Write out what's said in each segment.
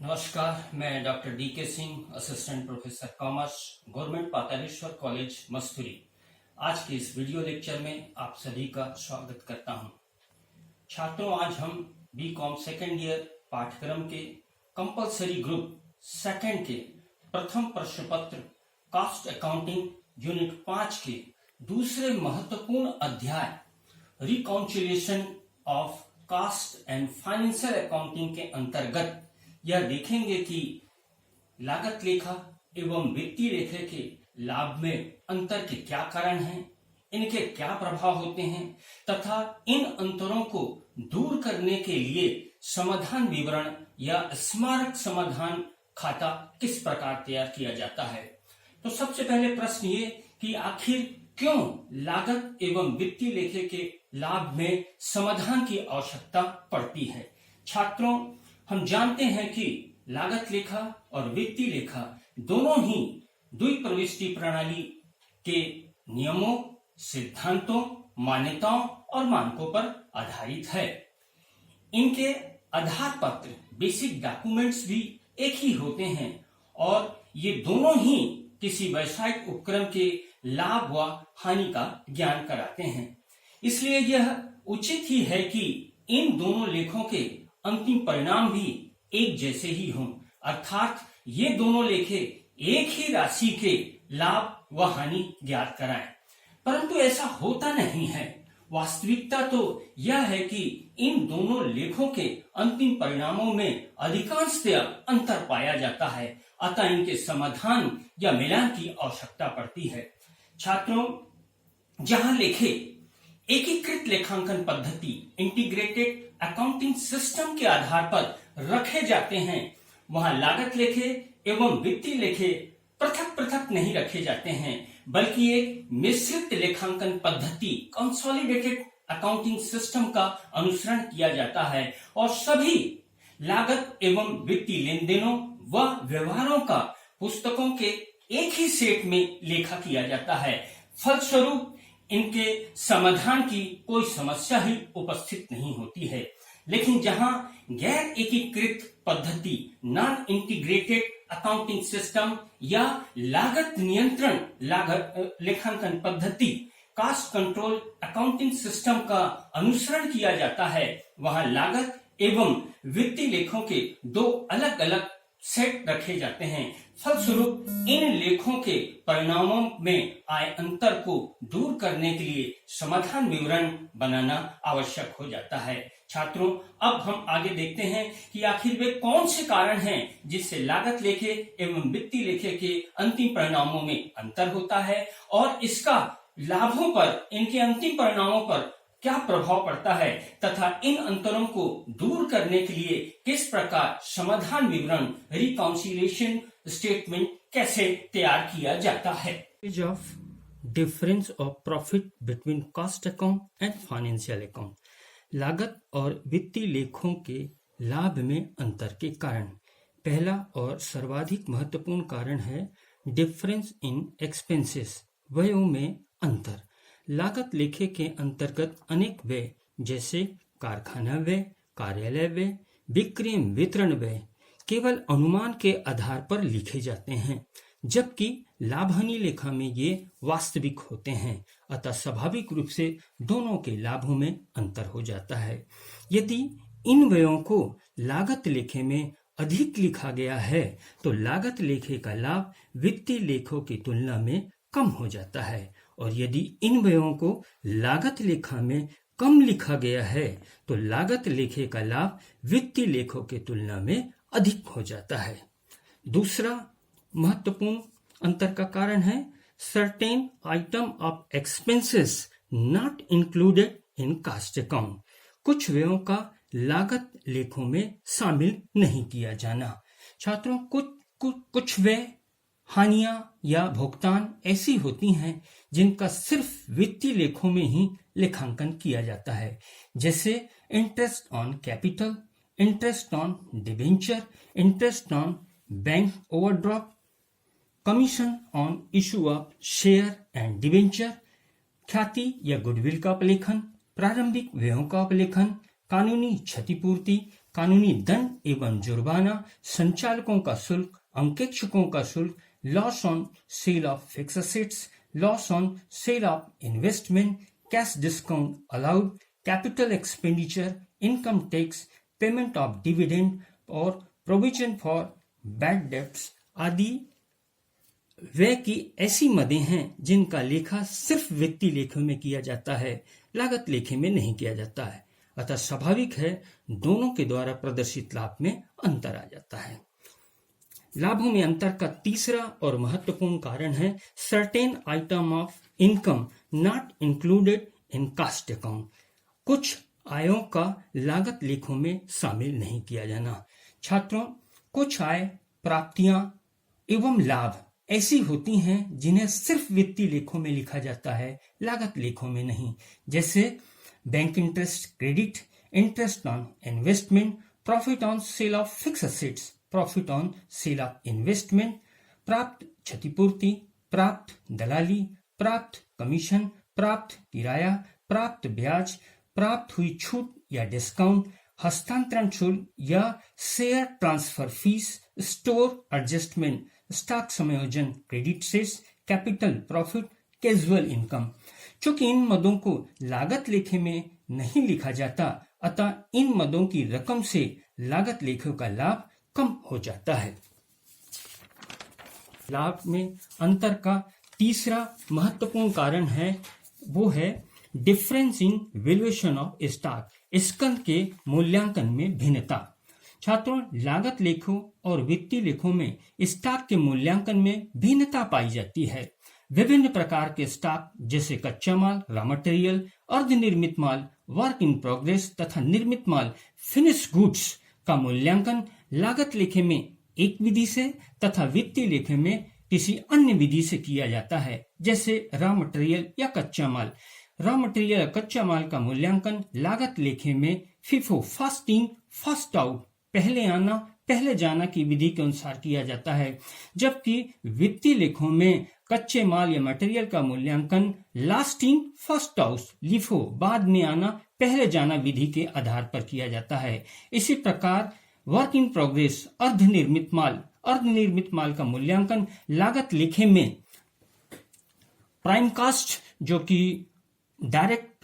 नमस्कार, मैं doctor DK. Singh, assistant professor commerce, government Pataleshwar college Masturi. आज के इस वीडियो लेक्चर में आप सभी का स्वागत करता हूं। छात्रों, आज हम बीकॉम सेकेंड ईयर पाठ्यक्रम के कंपलसरी ग्रुप सेकेंड के प्रथम प्रश्न पत्र कास्ट अकाउंटिंग यूनिट 5 के दूसरे महत्वपूर्ण अध्याय reconciliation of cost and financial accounting के अंतर्गत यह देखेंगे कि लागत लेखा एवं वित्तीय लेखा के लाभ में अंतर के क्या कारण हैं, इनके क्या प्रभाव होते हैं तथा इन अंतरों को दूर करने के लिए समाधान विवरण या स्मारक समाधान खाता किस प्रकार तैयार किया जाता है। तो सबसे पहले प्रश्न ये कि आखिर क्यों लागत एवं वित्तीय लेखे के लाभ में समाधान की आवश्यकता पड़ती है। छात्रों, हम जानते हैं कि लागत लेखा और वित्तीय लेखा दोनों ही द्विप्रविष्टि प्रणाली के नियमों, सिद्धांतों, मान्यताओं और मानकों पर आधारित है। इनके आधार पत्र बेसिक डॉक्यूमेंट्स भी एक ही होते हैं और ये दोनों ही किसी व्यावसायिक उपक्रम के लाभ व हानि का ज्ञान कराते हैं। इसलिए यह उचित ही है कि इन दोनों लेखों के अंतिम परिणाम भी एक जैसे ही हों, अर्थात ये दोनों लेखे एक ही राशि के लाभ व हानि ज्ञात कराएं। परंतु ऐसा होता नहीं है। वास्तविकता तो यह है कि इन दोनों लेखों के अंतिम परिणामों में अधिकांशतः अंतर पाया जाता है, अतः इनके समाधान या मिलान की आवश्यकता पड़ती है। छात्रों, जहां लेखे एकीकृत लेखांकन पद्धति इंटीग्रेटेड अकाउंटिंग सिस्टम के आधार पर रखे जाते हैं, वहां लागत लेखे एवं वित्तीय लेखे पृथक पृथक नहीं रखे जाते हैं, बल्कि एक मिश्रित लेखांकन पद्धति कंसोलिडेटेड अकाउंटिंग सिस्टम का अनुसरण किया जाता है और सभी लागत एवं वित्तीय लेन देनों व व्यवहारों का पुस्तकों के एक ही सेट में लेखा किया जाता है। फलस्वरूप इनके समाधान की कोई समस्या ही उपस्थित नहीं होती है। लेकिन जहां गैर एकीकृत पद्धति नॉन इंटीग्रेटेड अकाउंटिंग सिस्टम या लागत नियंत्रण लेखांकन पद्धति कास्ट कंट्रोल अकाउंटिंग सिस्टम का अनुसरण किया जाता है, वहां लागत एवं वित्तीय लेखों के दो अलग अलग सेट रखे जाते हैं। फलस्वरूप इन लेखों के परिणामों में आए अंतर को दूर करने के लिए समाधान विवरण बनाना आवश्यक हो जाता है। छात्रों, अब हम आगे देखते हैं कि आखिर वे कौन से कारण हैं जिससे लागत लेखे एवं वित्तीय लेखे के अंतिम परिणामों में अंतर होता है और इसका लाभों पर, इनके अंतिम परिणामों पर क्या प्रभाव पड़ता है तथा इन अंतरों को दूर करने के लिए किस प्रकार समाधान विवरण रिकॉन्सिलिएशन स्टेटमेंट कैसे तैयार किया जाता है। Of difference of profit between cost account and financial account. लागत और वित्तीय लेखों के लाभ में अंतर के कारण। पहला और सर्वाधिक महत्वपूर्ण कारण है डिफरेंस इन एक्सपेंसेस, व्ययों में अंतर। लागत लेखे के अंतर्गत अनेक व्यय जैसे कारखाना व्यय, कार्यालय व्यय, बिक्री वितरण व्यय केवल अनुमान के आधार पर लिखे जाते हैं, जबकि लाभ हानि लेखा में ये वास्तविक होते हैं। अतः स्वाभाविक रूप से दोनों के लाभों में अंतर हो जाता है। यदि इन व्ययों को लागत लेखे में अधिक लिखा गया है तो लागत लेखे का लाभ वित्तीय लेखों की तुलना में कम हो जाता है, और यदि इन व्ययों को लागत लेखा में कम लिखा गया है तो लागत लेखे का लाभ वित्तीय लेखों की तुलना में अधिक हो जाता है। दूसरा महत्वपूर्ण अंतर का कारण है certain item of expenses not included in cost account. कुछ व्ययों का लागत लेखों में शामिल नहीं किया जाना। छात्रों, कुछ व्यय, हानियां या भुगतान ऐसी होती हैं जिनका सिर्फ वित्तीय लेखों में ही लेखांकन किया जाता है, जैसे interest on capital, interest on debenture, interest on bank overdraft, commission on issue of share and debenture, ख्याति या गुडविल का अपलेखन, प्रारंभिक व्ययों का अपलेखन, कानूनी क्षतिपूर्ति, कानूनी दंड एवं जुर्माना, संचालकों का शुल्क, अंकेक्षकों का शुल्क, loss on sale of fixed assets, loss on sale of investment, cash discount allowed, capital expenditure, income tax, payment of dividend और प्रोविजन फॉर बैड डेब्ट्स आदि व्यय की ऐसी मदें हैं जिनका लेखा सिर्फ वित्तीय लेखों में किया जाता है, लागत लेखे में नहीं किया जाता है। अतः स्वाभाविक है दोनों के द्वारा प्रदर्शित लाभ में अंतर आ जाता है। लाभों में अंतर का तीसरा और महत्वपूर्ण कारण है certain item of income not included in cost account. कुछ आयों का लागत लेखों में शामिल नहीं किया जाना। छात्रों, कुछ आय, प्राप्तियां एवं लाभ ऐसी होती हैं जिन्हें सिर्फ वित्तीय लेखों में लिखा जाता है, लागत लेखों में नहीं, जैसे bank interest credit, interest on investment, profit on sale of fixed assets, profit on sale of investment, प्राप्त क्षतिपूर्ति, प्राप्त दलाली, प्राप्त कमीशन, प्राप्त किराया, प्राप्त ब्याज, प्राप्त हुई छूट या डिस्काउंट, हस्तांतरण शुल्क या share transfer fees, store adjustment, stock समायोजन, credit sales, capital profit, casual income. चूंकि इन मदों को लागत लेखे में नहीं लिखा जाता, अतः इन मदों की रकम से लागत लेखों का लाभ कम हो जाता है। लाभ में अंतर का तीसरा महत्वपूर्ण कारण है वो है difference in valuation of stock, स्कंध के मूल्यांकन में भिन्नता। छात्रों, लागत लेखों और वित्तीय लेखों में स्टॉक के मूल्यांकन में भिन्नता पाई जाती है। विभिन्न प्रकार के स्टॉक जैसे कच्चा माल, रॉ मटेरियल, अर्धनिर्मित माल, वर्क इन प्रोग्रेस तथा निर्मित माल, फिनिश गुड्स का मूल्यांकन लागत लेखे में एक विधि से तथा वित्तीय लेखे में किसी अन्य विधि से किया जाता है, जैसे रॉ मटेरियल या कच्चा माल। रॉ मटेरियल या कच्चा माल का मूल्यांकन लागत लेखे में FIFO, first in first out, पहले आना पहले जाना की विधि के अनुसार किया जाता है, जबकि वित्तीय लेखों में कच्चे माल या मटेरियल का मूल्यांकन last in first out, LIFO, बाद में आना पहले जाना विधि के आधार पर किया जाता है। इसी प्रकार वर्क इन प्रोग्रेस, अर्धनिर्मित माल का मूल्यांकन लागत लेखे में प्राइम कास्ट, जो कि डायरेक्ट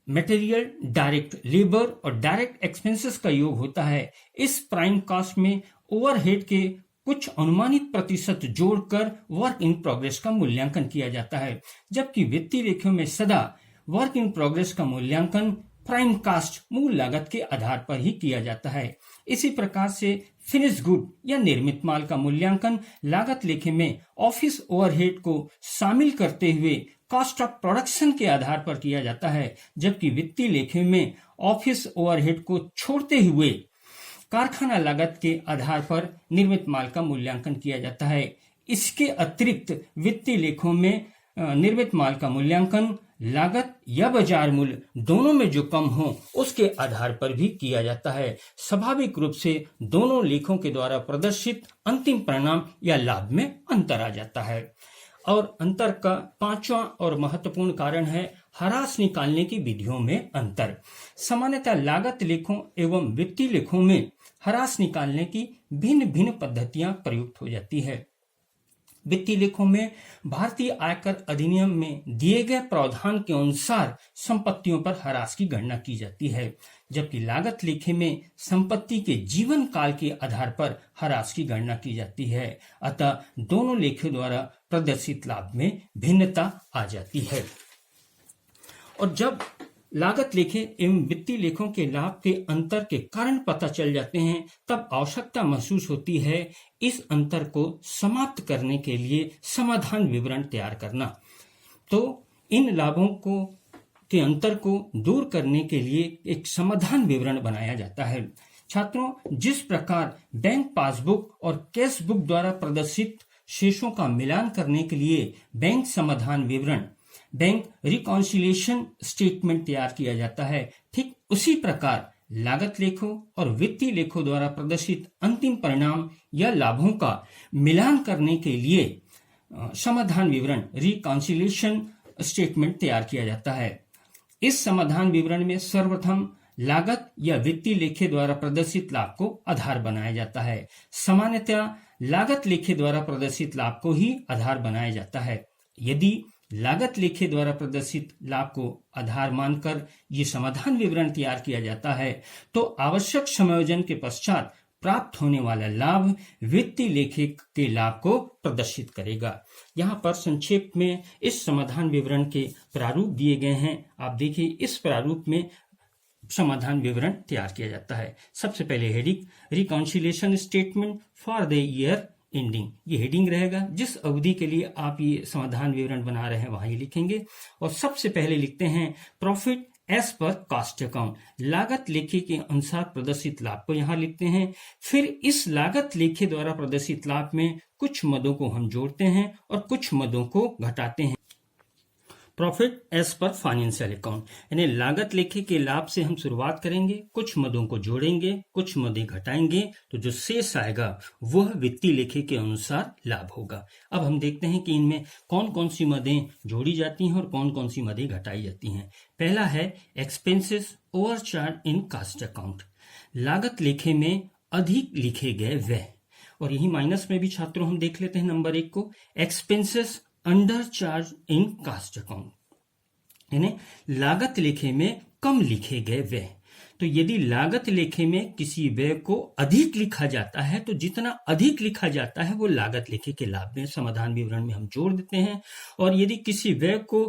मटेरियल, डायरेक्ट लेबर और डायरेक्ट एक्सपेंसेस का योग होता है, इस प्राइम कास्ट में ओवरहेड के कुछ अनुमानित प्रतिशत जोड़कर वर्क इन प्रोग्रेस का मूल्यांकन किया जाता है, जबकि वित्तीय लेखों में सदा वर्क इन प्रोग्रेस का मूल्यांकन प्राइम कास्ट, मूल लागत के आधार पर ही किया जाता है। इसी प्रकार से फिनिश गुड या निर्मित माल का मूल्यांकन लागत लेखे में ऑफिस ओवरहेड को शामिल करते हुए कॉस्ट ऑफ प्रोडक्शन के आधार पर किया जाता है, जबकि वित्तीय लेखे में ऑफिस ओवरहेड को छोड़ते हुए कारखाना लागत के आधार पर निर्मित माल का मूल्यांकन किया जाता है। इसके अतिरिक्त वित्तीय लेखों में निर्मित माल का मूल्यांकन लागत या बाजार मूल्य दोनों में जो कम हो उसके आधार पर भी किया जाता है। स्वाभाविक रूप से दोनों लेखों के द्वारा प्रदर्शित अंतिम परिणाम या लाभ में अंतर आ जाता है। और अंतर का पांचवा और महत्वपूर्ण कारण है ह्रास निकालने की विधियों में अंतर। सामान्यतः लागत लेखों एवं वित्तीय लेखों में ह्रास निकालने की भिन्न भिन्न पद्धतियां प्रयुक्त हो जाती है। वित्तीय लेखों में भारतीय आयकर अधिनियम में दिए गए प्रावधान के अनुसार संपत्तियों पर ह्रास की गणना की जाती है, जबकि लागत लेखे में संपत्ति के जीवन काल के आधार पर ह्रास की गणना की जाती है। अतः दोनों लेखों द्वारा प्रदर्शित लाभ में भिन्नता आ जाती है। और जब लागत लेखे एवं वित्तीय लेखों के लाभ के अंतर के कारण पता चल जाते हैं, तब आवश्यकता महसूस होती है इस अंतर को समाप्त करने के लिए समाधान विवरण तैयार करना। तो इन लाभों को के अंतर को दूर करने के लिए एक समाधान विवरण बनाया जाता है। छात्रों, जिस प्रकार बैंक पासबुक और कैश बुक द्वारा प्रदर्शित शेषों का मिलान करने के लिए बैंक समाधान विवरण, बैंक रिकॉन्सिलिएशन स्टेटमेंट तैयार किया जाता है, ठीक उसी प्रकार लागत लेखों और वित्तीय लेखों द्वारा प्रदर्शित अंतिम परिणाम या लाभों का मिलान करने के लिए समाधान विवरण, रिकॉन्सिलिएशन स्टेटमेंट तैयार किया जाता है। इस समाधान विवरण में सर्वप्रथम लागत या वित्तीय लेखे द्वारा प्रदर्शित लाभ को आधार बनाया जाता है। सामान्यतः लागत लेखे द्वारा प्रदर्शित लाभ को ही आधार बनाया जाता है। यदि लागत लेखे द्वारा प्रदर्शित लाभ को आधार मानकर ये समाधान विवरण तैयार किया जाता है तो आवश्यक समायोजन के पश्चात प्राप्त होने वाला लाभ वित्तीय लेखे के लाभ को प्रदर्शित करेगा। यहाँ पर संक्षेप में इस समाधान विवरण के प्रारूप दिए गए हैं। आप देखिए, इस प्रारूप में समाधान विवरण तैयार किया जाता है। सबसे पहले heading, reconciliation statement for the year ending, ये हेडिंग रहेगा। जिस अवधि के लिए आप ये समाधान विवरण बना रहे हैं वहां ये लिखेंगे। और सबसे पहले लिखते हैं profit as per cost account, लागत लेखे के अनुसार प्रदर्शित लाभ को यहां लिखते हैं। फिर इस लागत लेखे द्वारा प्रदर्शित लाभ में कुछ मदों को हम जोड़ते हैं और कुछ मदों को घटाते हैं। Profit as per financial account, यानी लागत लेखे के लाभ से हम शुरुआत करेंगे, कुछ मदों को जोड़ेंगे, कुछ मदें घटाएंगे, तो जो शेष आएगा वह वित्तीय लेखे के अनुसार लाभ होगा। अब हम देखते हैं कि इनमें कौन कौन सी मदें जोड़ी जाती हैं और कौन कौन सी मदें घटाई जाती हैं। पहला है expenses overcharge in cost account, लागत लेखे में अधिक लिखे गए व्यय। और यही माइनस में भी छात्रों हम देख लेते हैं नंबर 1 को, expenses under charge in cost account, यानी लागत लेखे में कम लिखे गए व्यय। तो यदि लागत लेखे में किसी व्यय को अधिक लिखा जाता है तो जितना अधिक लिखा जाता है वो लागत लेखे के लाभ में समाधान विवरण में हम जोड़ देते हैं। और यदि किसी व्यय को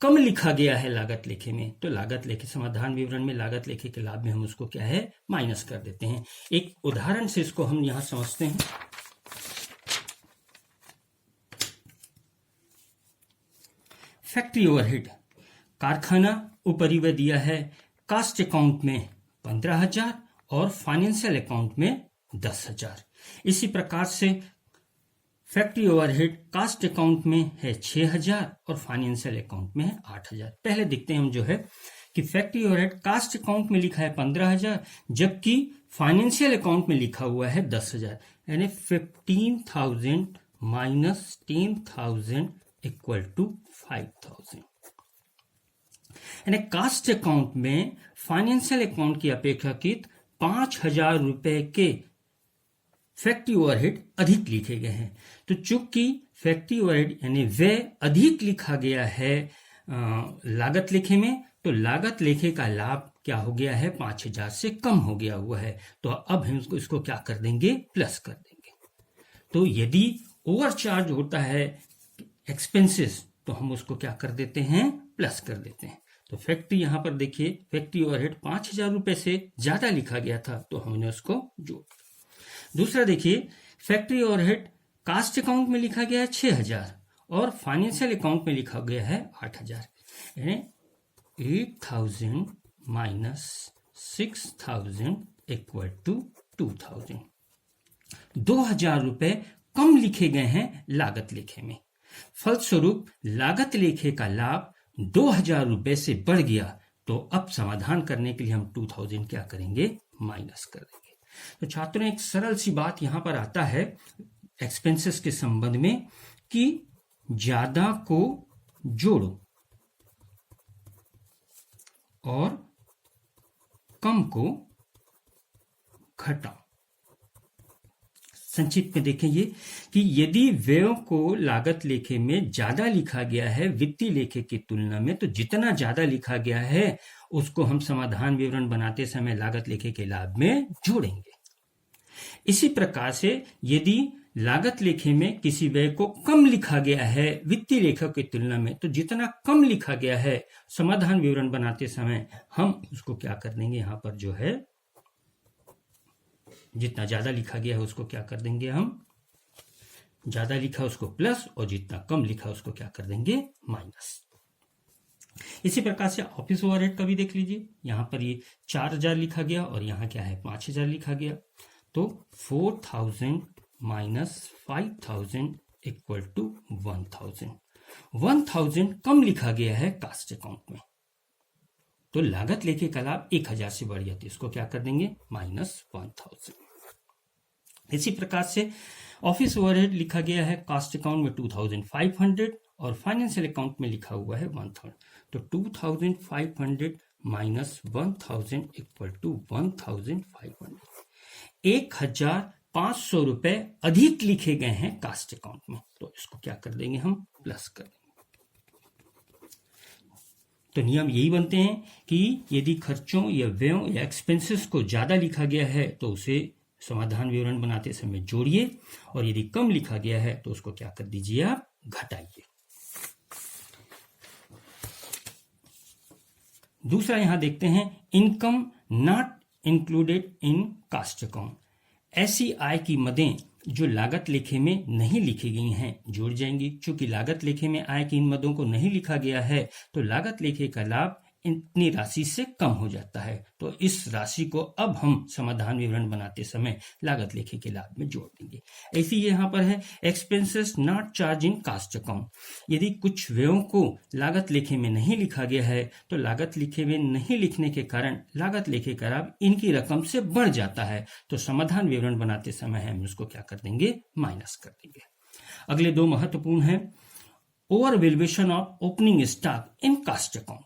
कम लिखा गया है लागत लेखे में तो लागत लेखे समाधान विवरण में लागत लेखे के लाभ में हम उसको क्या है माइनस कर देते हैं। एक उदाहरण से इसको हम यहां समझते हैं। फैक्ट्री ओवरहेड, कारखाना उपरिव्यय दिया है कास्ट अकाउंट में 15,000 और फाइनेंशियल अकाउंट में 10,000। इसी प्रकार से फैक्ट्री ओवरहेड कास्ट अकाउंट में है 6,000 और फाइनेंशियल अकाउंट में है 8,000। पहले देखते हैं हम जो है कि फैक्ट्री ओवरहेड कास्ट अकाउंट में लिखा है 15,000 जबकि फाइनेंशियल अकाउंट में लिखा हुआ है 10,000, यानी 15,000 माइनस 10,000 इक्वल टू 5,000। यानी कास्ट अकाउंट में फाइनेंशियल अकाउंट की अपेक्षाकृत 5,000 रुपए के फैक्ट्री ओवरहेड अधिक लिखे गए हैं। तो चूंकि फैक्ट्री ओवरहेड यानी व्यय अधिक लिखा गया है लागत लेखे में, तो लागत लेखे का लाभ क्या हो गया है 5,000 से कम हो गया हुआ है। तो अब हम इसको क्या कर देंगे प्लस कर देंगे। तो यदि ओवरचार्ज होता है एक्सपेंसेस तो हम उसको क्या कर देते हैं प्लस कर देते हैं। तो फैक्ट्री यहां पर देखिए फैक्ट्री ओवरहेड 5,000 रुपए से ज्यादा लिखा गया था तो हमने उसको जोड़। दूसरा देखिए फैक्ट्री ओवरहेड कास्ट अकाउंट में लिखा गया है 6,000 और फाइनेंशियल अकाउंट में लिखा गया है 8,000, यानी 8,000 माइनस 6,000 इक्वल टू 2,000। 2,000 रुपए कम लिखे गए हैं लागत लेखे में। फलस्वरूप लागत लेखे का लाभ 2,000 रुपए से बढ़ गया। तो अब समाधान करने के लिए हम 2,000 क्या करेंगे माइनस कर देंगे। तो छात्रों एक सरल सी बात यहां पर आता है एक्सपेंसेस के संबंध में कि ज्यादा को जोड़ो और कम को घटाओ। संक्षिप्त में देखें ये कि यदि व्ययों को लागत लेखे में ज्यादा लिखा गया है वित्तीय लेखे की तुलना में, तो जितना ज्यादा लिखा गया है उसको हम समाधान विवरण बनाते समय लागत लेखे के लाभ में जोड़ेंगे। इसी प्रकार से यदि लागत लेखे में किसी व्यय को कम लिखा गया है वित्तीय लेखा की तुलना में, तो जितना कम लिखा गया है समाधान विवरण बनाते समय हम उसको क्या कर देंगे, यहाँ पर जो है जितना ज्यादा लिखा गया है उसको क्या कर देंगे, हम ज्यादा लिखा उसको प्लस और जितना कम लिखा उसको क्या कर देंगे माइनस। इसी प्रकार से ऑफिस ओवरहेड का भी देख लीजिए, यहां पर ये 4,000 लिखा गया और यहाँ क्या है 5,000 लिखा गया। तो 4,000 माइनस 5,000 इक्वल टू 1,000। 1,000 कम लिखा गया है कास्ट अकाउंट में, तो लागत लेखे का लाभ 1,000 से बढ़ गया, तो इसको क्या कर देंगे माइनस 1,000। इसी प्रकार से ऑफिस ओवरहेड लिखा गया है कास्ट अकाउंट में 2,500 और फाइनेंशियल अकाउंट में लिखा हुआ है 1,000। तो 2,500 -1000 इक्वल टू 1500। 1500 रुपए अधिक लिखे गए हैं कास्ट अकाउंट में, तो इसको क्या कर देंगे हम, प्लस कर देंगे। तो नियम यही बनते हैं कि यदि खर्चों या व्ययों या एक्सपेंसेस को ज्यादा लिखा गया है तो उसे समाधान विवरण बनाते समय जोड़िए, और यदि कम लिखा गया है तो उसको क्या कर दीजिए, आप घटाइए। दूसरा यहां देखते हैं, income not included in cost account. ऐसी आय की मदें जो लागत लेखे में नहीं लिखी गई हैं जुड़ जाएंगी। चूंकि लागत लेखे में आय की इन मदों को नहीं लिखा गया है तो लागत लेखे का लाभ इतनी राशि से कम हो जाता है, तो इस राशि को अब हम समाधान विवरण बनाते समय लागत लेखे के लाभ में जोड़ देंगे। ऐसे ही यहाँ पर है, expenses not charge in cost account. यदि कुछ व्ययों को लागत लेखे में नहीं लिखा गया है तो लागत लेखे में नहीं लिखने के कारण लागत लेखे का लाभ इनकी रकम से बढ़ जाता है, तो समाधान विवरण बनाते समय हम उसको क्या कर देंगे, माइनस कर देंगे। अगले दो महत्वपूर्ण है, over valuation of opening stock in cost account,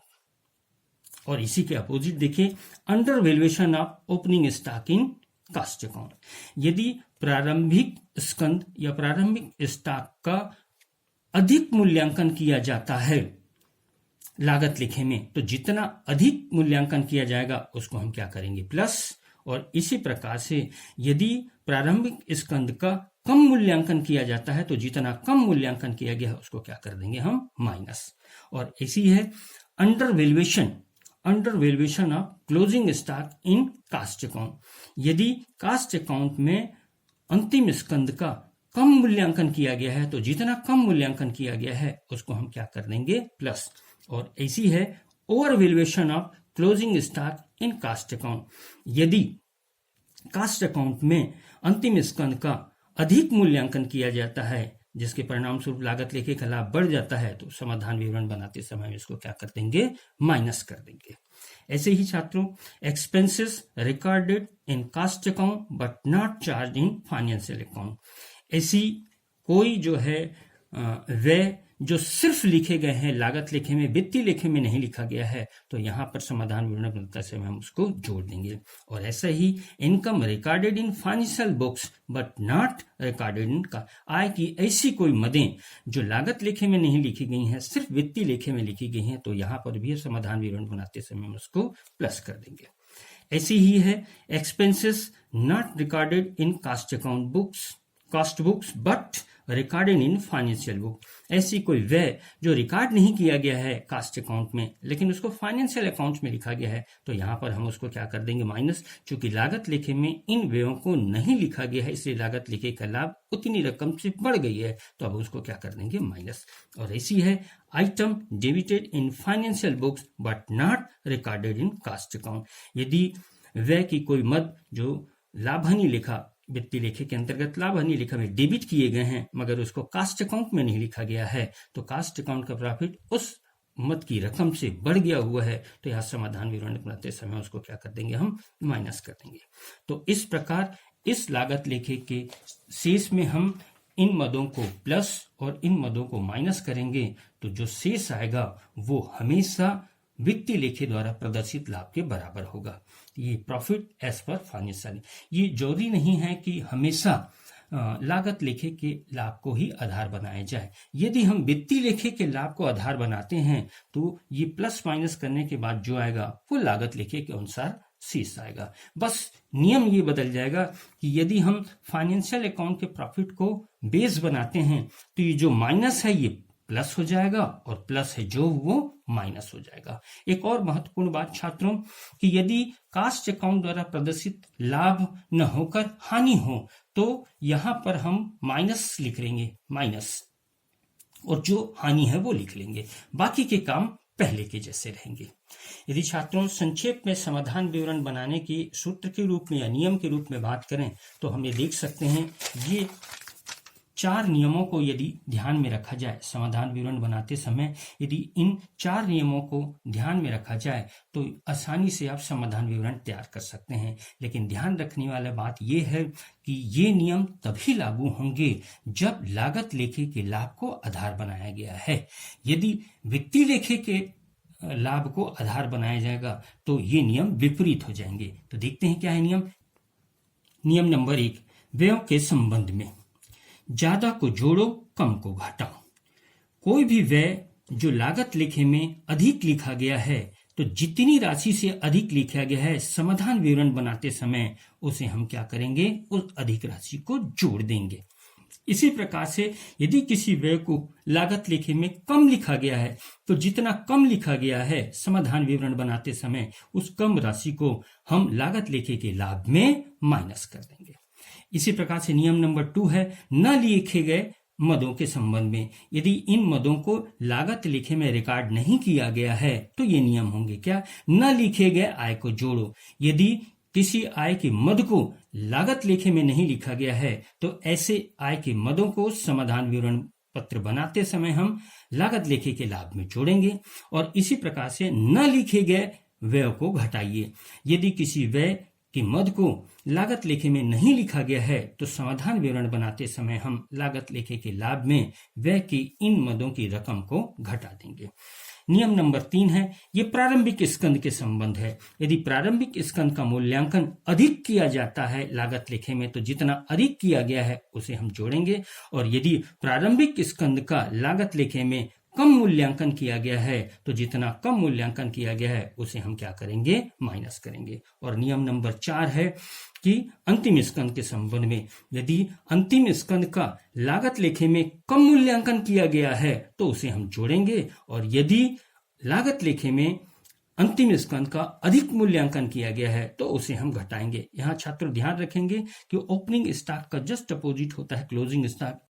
और इसी के अपोजिट देखिए, under valuation of opening stock in cost account. यदि प्रारंभिक स्कंद या प्रारंभिक स्टॉक का अधिक मूल्यांकन किया जाता है लागत लेखे में, तो जितना अधिक मूल्यांकन किया जाएगा उसको हम क्या करेंगे, प्लस। और इसी प्रकार से यदि प्रारंभिक स्कंद का कम मूल्यांकन किया जाता है तो जितना कम मूल्यांकन किया गया है उसको क्या कर देंगे हम, माइनस। और इसी है under valuation of closing stock in cost account. यदि कास्ट अकाउंट में अंतिम स्कंद का कम मूल्यांकन किया गया है तो जितना कम मूल्यांकन किया गया है उसको हम क्या कर देंगे, प्लस। और ऐसी है over valuation of closing stock in cost account. यदि कास्ट अकाउंट में अंतिम स्कंद का अधिक मूल्यांकन किया जाता है जिसके परिणाम स्वरूप लागत लेखे का लाभ बढ़ जाता है तो समाधान विवरण बनाते समय इसको क्या कर देंगे, माइनस कर देंगे। ऐसे ही छात्रों, expenses recorded in cost account but not charge in financial account. ऐसी कोई जो है व्यय जो सिर्फ लिखे गए हैं लागत लेखे में, वित्तीय लेखे में नहीं लिखा गया है, तो यहां पर समाधान विवरण बनाते समय हम उसको जोड़ देंगे। और ऐसा ही income recorded in financial books but not recorded in का, आय की ऐसी कोई मदें जो लागत लेखे में नहीं लिखी गई हैं, सिर्फ वित्तीय लेखे में लिखी गई हैं, तो यहां पर भी समाधान विवरण बनाते समय हम उसको प्लस कर देंगे। ऐसी ही है expenses not recorded in cost account books, cost books but recorded in financial book. ऐसी कोई व्यय जो रिकॉर्ड नहीं किया गया है कास्ट अकाउंट में लेकिन उसको फाइनेंशियल अकाउंट में लिखा गया है, तो यहां पर हम उसको क्या कर देंगे, माइनस। चूंकि लागत लेखे में इन व्ययों को नहीं लिखा गया है इसलिए लागत लेखे का लाभ उतनी रकम से बढ़ गई है, तो अब उसको क्या कर देंगे, माइनस। और ऐसी है item debited in financial books but not recorded in cost account. यदि व्यय की कोई मद जो लाभहानि लेखा, वित्तीय लेखे के अंतर्गत लाभहानि लेखा में डेबिट किए गए हैं मगर उसको कास्ट अकाउंट में नहीं लिखा गया है, तो कास्ट अकाउंट का प्रॉफिट उस मद की रकम से बढ़ गया हुआ है, तो यहां समाधान विवरण बनाते समय उसको क्या कर देंगे, हम माइनस कर देंगे। तो इस प्रकार इस लागत लेखे के शेष में हम इन मदों को प्लस और इन मदों को माइनस करेंगे, तो जो शेष आएगा वो हमेशा वित्तीय लेखे द्वारा प्रदर्शित लाभ के बराबर होगा। ये प्रॉफिट एज पर फाइनेंशियल। ये जरूरी नहीं है कि हमेशा लागत लेखे के लाभ को ही आधार बनाया जाए। यदि हम वित्तीय लेखे के लाभ को आधार बनाते हैं तो ये प्लस माइनस करने के बाद जो आएगा वो लागत लेखे के अनुसार शेष आएगा। बस नियम ये बदल जाएगा कि यदि हम फाइनेंशियल अकाउंट के प्रॉफिट को बेस बनाते हैं तो ये जो माइनस है ये प्लस हो जाएगा और प्लस है जो वो माइनस हो जाएगा। एक और महत्वपूर्ण बात छात्रों कि यदि कास्ट अकाउंट द्वारा प्रदर्शित लाभ न होकर हानि हो तो यहां पर हम माइनस लिख लेंगे, माइनस, और जो हानि है वो लिख लेंगे, बाकी के काम पहले के जैसे रहेंगे। यदि छात्रों संक्षेप में समाधान विवरण बनाने की सूत्र के रूप में या नियम के रूप में बात करें तो हम ये देख सकते हैं, ये 4 नियमों को यदि ध्यान में रखा जाए समाधान विवरण बनाते समय, यदि इन 4 नियमों को ध्यान में रखा जाए तो आसानी से आप समाधान विवरण तैयार कर सकते हैं। लेकिन ध्यान रखने वाला बात यह है कि ये नियम तभी लागू होंगे जब लागत लेखे के लाभ को आधार बनाया गया है। यदि वित्तीय लेखे के लाभ को आधार बनाया जाएगा तो ये नियम विपरीत हो जाएंगे। तो देखते हैं क्या है नियम। नियम नंबर 1, व्ययों के संबंध में ज्यादा को जोड़ो, कम को घटाओ। कोई भी व्यय जो लागत लेखे में अधिक लिखा गया है तो जितनी राशि से अधिक लिखा गया है समाधान विवरण बनाते समय उसे हम क्या करेंगे, उस अधिक राशि को जोड़ देंगे। इसी प्रकार से यदि किसी व्यय को लागत लेखे में कम लिखा गया है तो जितना कम लिखा गया है समाधान विवरण बनाते समय उस कम राशि को हम लागत लेखे के लाभ में माइनस कर देंगे। इसी प्रकार से नियम नंबर 2 है न लिखे गए मदों के संबंध में। यदि इन मदों को लागत लेखे में रिकॉर्ड नहीं किया गया है तो ये नियम होंगे क्या, न लिखे गए आय को जोड़ो। यदि किसी आय के मद को लागत लेखे में नहीं लिखा गया है तो ऐसे आय के मदों को समाधान विवरण पत्र बनाते समय हम लागत लेखे के लाभ में जोड़ेंगे। और इसी प्रकार से न लिखे गए व्यय को घटाइए। यदि किसी व्यय के मद को लागत लेखे में नहीं लिखा गया है तो समाधान विवरण बनाते समय हम लागत लेखे के लाभ में व्यय की इन मदों की रकम को घटा देंगे। नियम नंबर 3 है, ये प्रारंभिक स्कंद के संबंध है। यदि प्रारंभिक स्कंद का मूल्यांकन अधिक किया जाता है लागत लेखे में तो जितना अधिक किया गया है उसे हम जोड़ेंगे। और यदि प्रारंभिक स्कंद का लागत लेखे में कम मूल्यांकन किया गया है तो जितना कम मूल्यांकन किया गया है उसे हम क्या करेंगे, माइनस करेंगे। और नियम नंबर 4 है कि अंतिम स्कंद के संबंध में यदि अंतिम स्कंद का लागत लेखे में कम मूल्यांकन किया गया है तो उसे हम जोड़ेंगे। और यदि लागत लेखे में अंतिम स्कंद का अधिक मूल्यांकन किया गया है तो उसे हम घटाएंगे। यहाँ छात्र ध्यान रखेंगे कि ओपनिंग स्टॉक का जस्ट अपोजिट होता है क्लोजिंग स्टॉक।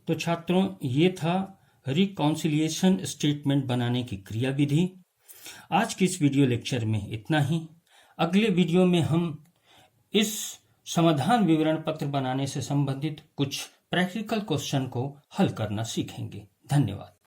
तो छात्रों ये था रिकॉन्सिलिएशन स्टेटमेंट बनाने की क्रिया विधि। आज के इस वीडियो लेक्चर में इतना ही। अगले वीडियो में हम इस समाधान विवरण पत्र बनाने से संबंधित कुछ प्रैक्टिकल क्वेश्चन को हल करना सीखेंगे। धन्यवाद।